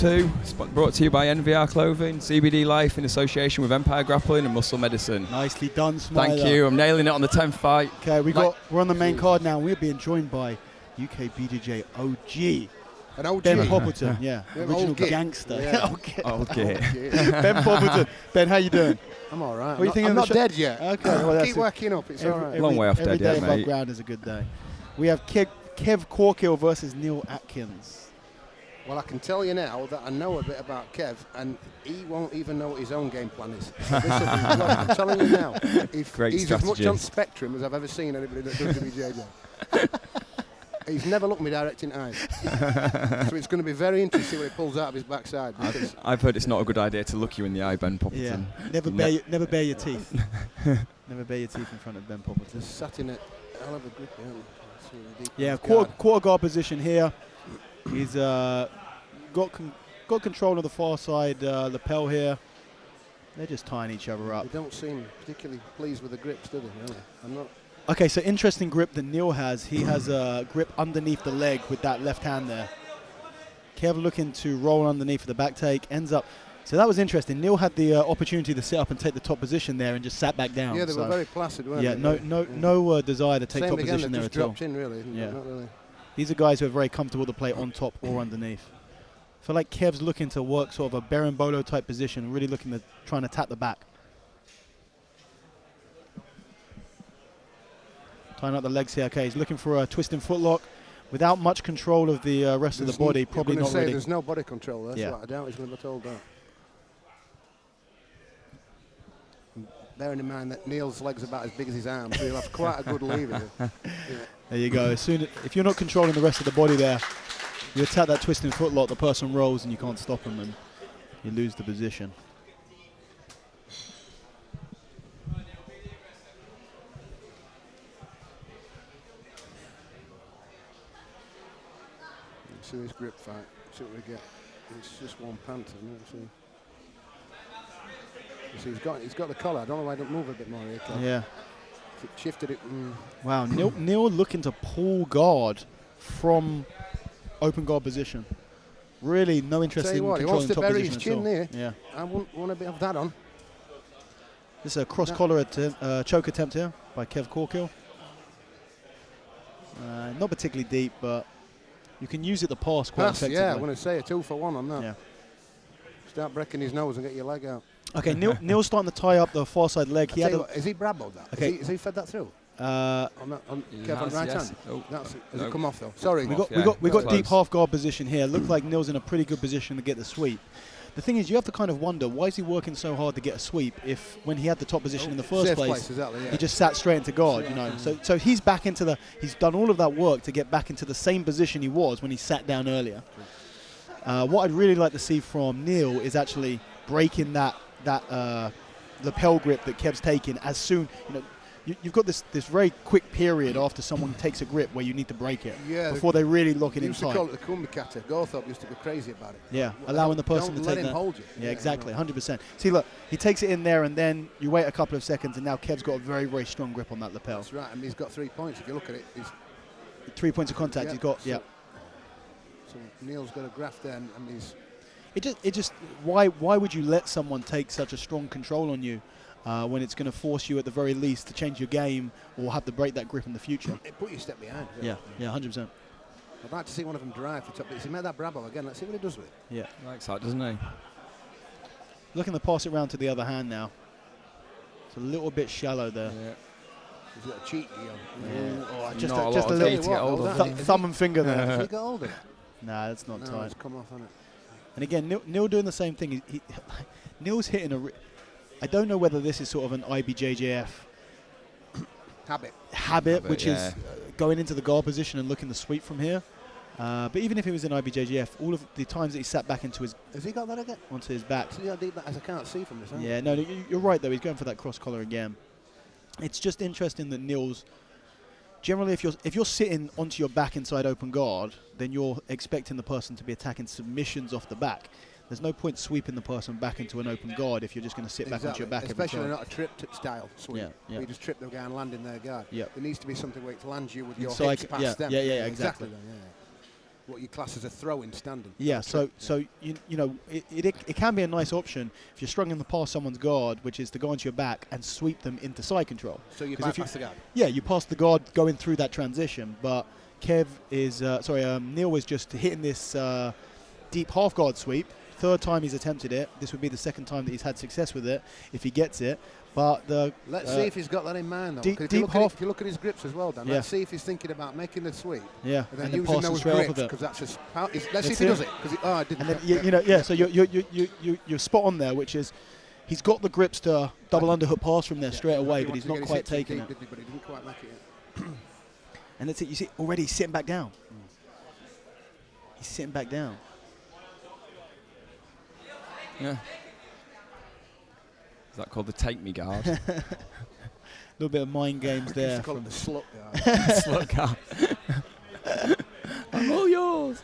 2, brought to you by NVR Clothing, CBD Life in association with Empire Grappling and Muscle Medicine. Nicely done, Smiler. Thank you. I'm nailing it on the 10th fight. Okay, we're on the main card now. We're being joined by UK BJJ OG. An OG. Ben Poppleton, yeah. Original old git. gangster. Yeah. Old git. Ben Poppleton. Ben, how you doing? I'm all right. What are you thinking I'm of not the dead yet. Okay, well, that's Keep working up. It's all right. Long way off every dead day yet, above mate. ground is a good day. We have Kev Corkhill versus Neil Atkins. Well, I can tell you now that I know a bit about Kev, and he won't even know what his own game plan is. So this will be I'm telling you now, Great he's strategy. as much on spectrum as I've ever seen anybody that does WJJ. He's never looked me direct in the eyes. So it's going to be very interesting when he pulls out of his backside. I've heard it's not a good idea to look you in the eye, Ben Poppleton. Yeah, never bare your teeth. Never bare your teeth in front of Ben Poppleton. Just sat in a hell of a grip, yeah, quarter guard position here. He's got control of the far side lapel here. They're just tying each other up. They don't seem particularly pleased with the grips, do they? Really? I'm not. Okay, so interesting grip that Neil has. He has a grip underneath the leg with that left hand there. Kev looking to roll underneath for the back take. Ends up. So that was interesting. Neil had the opportunity to sit up and take the top position there and just sat back down. Yeah, they were very placid, weren't they? No desire to take Same top again, position there just at all. dropped in, really. Yeah. Not really. These are guys who are very comfortable to play on top or underneath. I feel like Kev's looking to work sort of a berimbolo type position, really looking to try and attack the back. Tying up the legs here. Okay, he's looking for a twisting footlock without much control of the rest of the body. Probably not really. There's no body control. That's Yeah. what I doubt he's going to be told that. Bearing in mind that Neil's legs are about as big as his arms, so he'll have quite a good lever. Yeah. There you go. If you're not controlling the rest of the body there, you attack that twisting footlock, the person rolls and you can't stop him and you lose the position. See this grip fight. See what we get. It's just one Panther, isn't it? See, he's got the collar. I don't know why I don't move a bit more here, Kev. Yeah. If it shifted it. Wow, Neil looking to pull guard from open guard position. Really no interest in controlling he wants to top bury position his chin there. Yeah. I wouldn't want to have that on. This is a cross collar choke attempt here by Kev Corkhill. Not particularly deep, but you can use it to pass quite effectively. Yeah, I'm going to say a 2-for-1 on that. Yeah. Start breaking his nose and get your leg out. Okay, Neil's starting to tie up the far side leg. Is he Brabo that? Okay. Is he fed that through? Yes, right yes. hand? Oh, Has no. it come off though? Sorry. We got Close. deep half guard position here. Looked like Neil's in a pretty good position to get the sweep. The thing is, you have to kind of wonder, why is he working so hard to get a sweep if when he had the top position in the first Safe place, exactly, yeah. he just sat straight into guard, you know. So he's back into he's done all of that work to get back into the same position he was when he sat down earlier. What I'd really like to see from Neil is actually breaking that lapel grip that Kev's taken as soon, you know. You've got this very quick period after someone takes a grip where you need to break it before they really lock it in used tight. to call it the Kumbikata. Gothorpe used to go crazy about it. Yeah, allowing the person to take let him that. hold you. Yeah, exactly, 100%. See, look, he takes it in there and then you wait a couple of seconds and now Kev's got a very, very strong grip on that lapel. That's right, and he's got 3 points. If you look at it, he's 3 points of contact. He's got, So Neil's got a graft there, and he's. It just why would you let someone take such a strong control on you when it's going to force you at the very least to change your game or have to break that grip in the future? It put you a step behind. Really. Yeah, 100%. I'd like to see one of them drive for top. He made that Brabo again. Let's see what he does with it. Yeah. Likes that, doesn't he? Looking to pass it round to the other hand now. It's a little bit shallow there. Yeah. He's got a cheeky on. Yeah. Oh, Not just a a lot of little to get hold of. thumb and finger there. Has he got older? Nah, that's not No, tight. it's come off on it. And again, Neil doing the same thing. Neil's hitting I don't know whether this is sort of an IBJJF habit, which is going into the guard position and looking to sweep from here. But even if he was in IBJJF, all of the times that he sat back into Has he got that again? onto his back. See how deep that is? I can't see from this. Yeah, no, you're right though. He's going for that cross collar again. It's just interesting that Neil's generally, if you're sitting onto your back inside open guard, then you're expecting the person to be attacking submissions off the back. There's no point sweeping the person back into an open guard if you're just going to sit back onto your back especially every time. not a trip style sweep. Yeah, yeah. You just trip the guy and land in their guard. Yeah. There needs to be something where it lands you with your Inside, hips past them. yeah, exactly. Then, what you class as a throw-in standing. Yeah, so you know, it can be a nice option if you're struggling to pass someone's guard, which is to go onto your back and sweep them into side control. So you bypass the guard? Yeah, you pass the guard going through that transition, but Neil was just hitting this deep half guard sweep. Third time he's attempted it. This would be the second time that he's had success with it, if he gets it. But let's see if he's got that in mind, though. If you look at his grips as well, Dan, let's see if he's thinking about making the sweep. Yeah, and then using those grips, because that's just. Let's see if he does it. I didn't. And then, so you're spot on there, which is he's got the grips to double underhook pass from there straight away, but he's not quite taking it. But he didn't quite make it. And that's it. You see, already he's sitting back down. He's sitting back down. Yeah. Is that called the take me guard? A little bit of mind games there. Call it the slut guard. Slut guard. I'm all yours.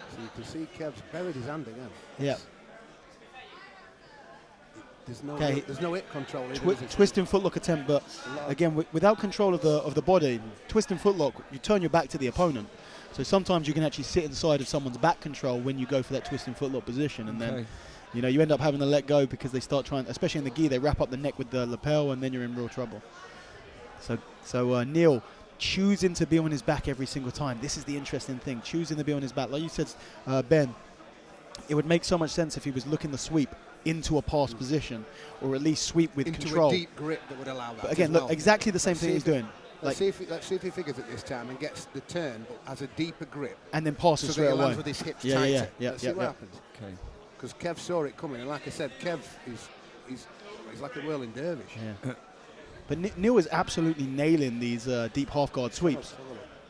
So you can see Kev's buried his hand again. Yeah. There's no hip control either, twisting footlock attempt, but again, without control of the body, twisting footlock, you turn your back to the opponent. So sometimes you can actually sit inside of someone's back control when you go for that twisting footlock position, and then you end up having to let go because they start trying, especially in the gi, they wrap up the neck with the lapel, and then you're in real trouble. So Neil choosing to be on his back every single time. This is the interesting thing, choosing to be on his back. Like you said, Ben, it would make so much sense if he was looking to sweep into a pass position, or at least sweep with control. Into a deep grip that would allow that. But again, look, exactly the same thing he's doing. Let's see if he figures it this time and gets the turn, but has a deeper grip. And then passes straight away. Lands with his hips tighter. Let's see what happens. Okay. Because Kev saw it coming, and like I said, Kev he's like a whirling dervish. Yeah. But Neil is absolutely nailing these deep half guard sweeps,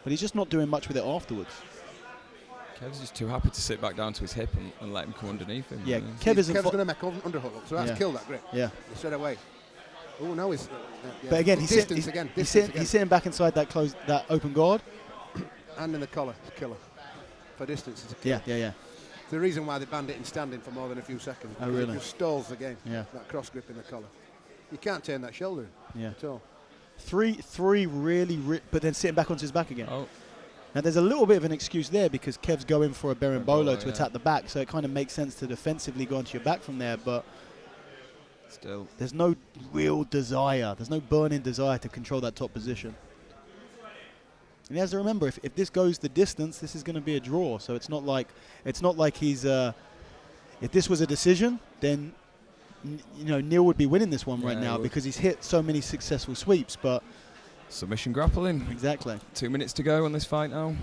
but he's just not doing much with it afterwards. Kev's just too happy to sit back down to his hip and let him come underneath him. Yeah, Kev's going to make underhook, so that's killed that grip. Yeah. Straight away. Oh, no, he's. But again, he's sitting back inside that open guard. And in the collar, it's a killer. For distance, it's a killer. Yeah. It's the reason why they banned it in standing for more than a few seconds. Oh, really? It just stalls the game. Yeah. That cross grip in the collar. You can't turn that shoulder at all. Three really, but then sitting back onto his back again. Oh. Now, there's a little bit of an excuse there because Kev's going for a berimbolo to attack the back, so it kind of makes sense to defensively go onto your back from there, but still, there's no real desire. There's no burning desire to control that top position. And he has to remember, if this goes the distance, this is going to be a draw. So it's not like he's. If this was a decision, then Neil would be winning this one right now because he's hit so many successful sweeps, but. Submission grappling. Exactly. 2 minutes to go on this fight now.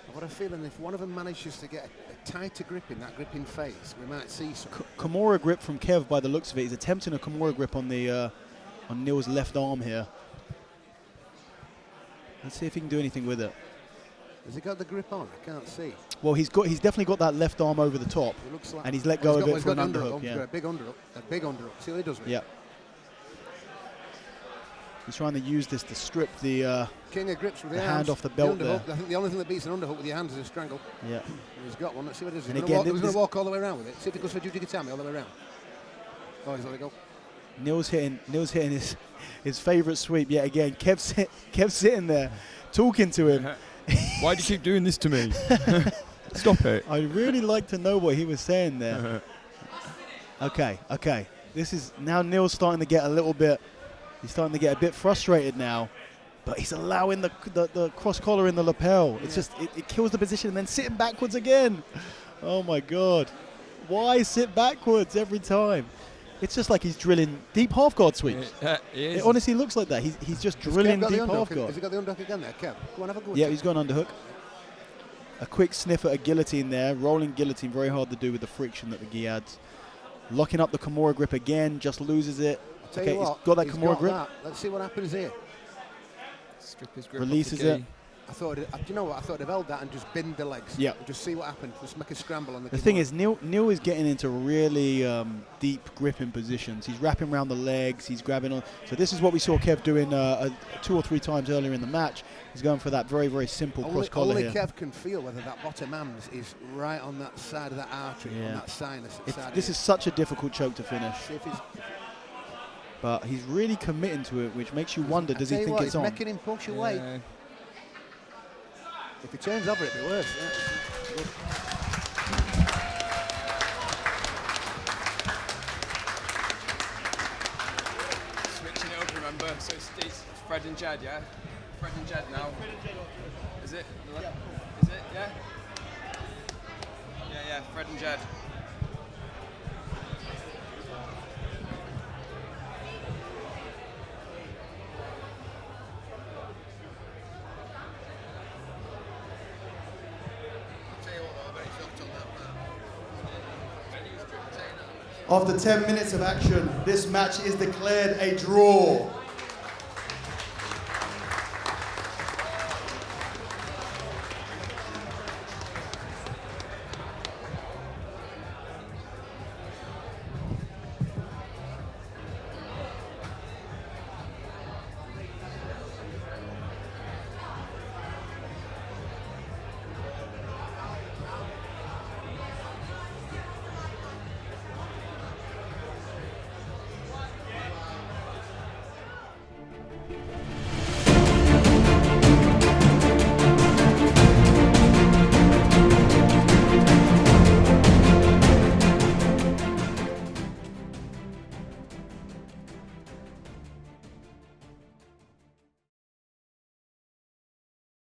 I've got a feeling if one of them manages to get a tighter grip in that gripping phase, we might see some. Kimura grip from Kev by the looks of it. He's attempting a Kimura grip on the on Neil's left arm here. Let's see if he can do anything with it. Has he got the grip on? I can't see. Well, he's definitely got that left arm over the top, and he's let go of it for an underhook. He's got a big underhook. See what he does with it? Yeah. He's trying to use this to strip the king of grips with the hand off the belt there. I think the only thing that beats an underhook with your hands is a strangle. Yeah. He's got one. Let's see what it is. And He's going to walk all the way around with it. See if he goes for Jujikatami all the way around. Oh, he's let it go. Neil's hitting his favourite sweep yet again. Kev's sitting there talking to him. Why do you keep doing this to me? Stop it. I'd really like to know what he was saying there. Okay. This is now Neil's starting to get a little bit. He's starting to get a bit frustrated now, but he's allowing the cross collar in the lapel. It's just it kills the position, and then sitting backwards again. Oh my God! Why sit backwards every time? It's just like he's drilling deep half guard sweeps. It honestly looks like that. He's just drilling deep half guard. Has he got the underhook again there, Kev? Go on, have a go. Yeah, he's gone underhook. A quick sniff at a guillotine there. Rolling guillotine, very hard to do with the friction that the gi adds. Locking up the Kimura grip again, just loses it. Okay, he's got that Kimura grip. Let's see what happens here. Strip his grip. Releases it. I thought, do you know what? I thought they'd held that and just bend the legs. Yeah. Just see what happens. Just make a scramble on the. The thing is, Neil is getting into really deep gripping positions. He's wrapping around the legs. He's grabbing on. So this is what we saw Kev doing 2 or 3 times earlier in the match. He's going for that very, very simple cross collar here. Only Kev can feel whether that bottom hand is right on that side of that artery, on that sinus. This is such a difficult choke to finish. but he's really committing to it, which makes you wonder, does he think it's on? Making him push away. Yeah. If he turns over, it'd be worse. Switching it up, remember? So it's Fred and Jed, yeah? Fred and Jed now. Is it? Yeah. Is it? Yeah? Yeah, Fred and Jed. After 10 minutes of action, this match is declared a draw.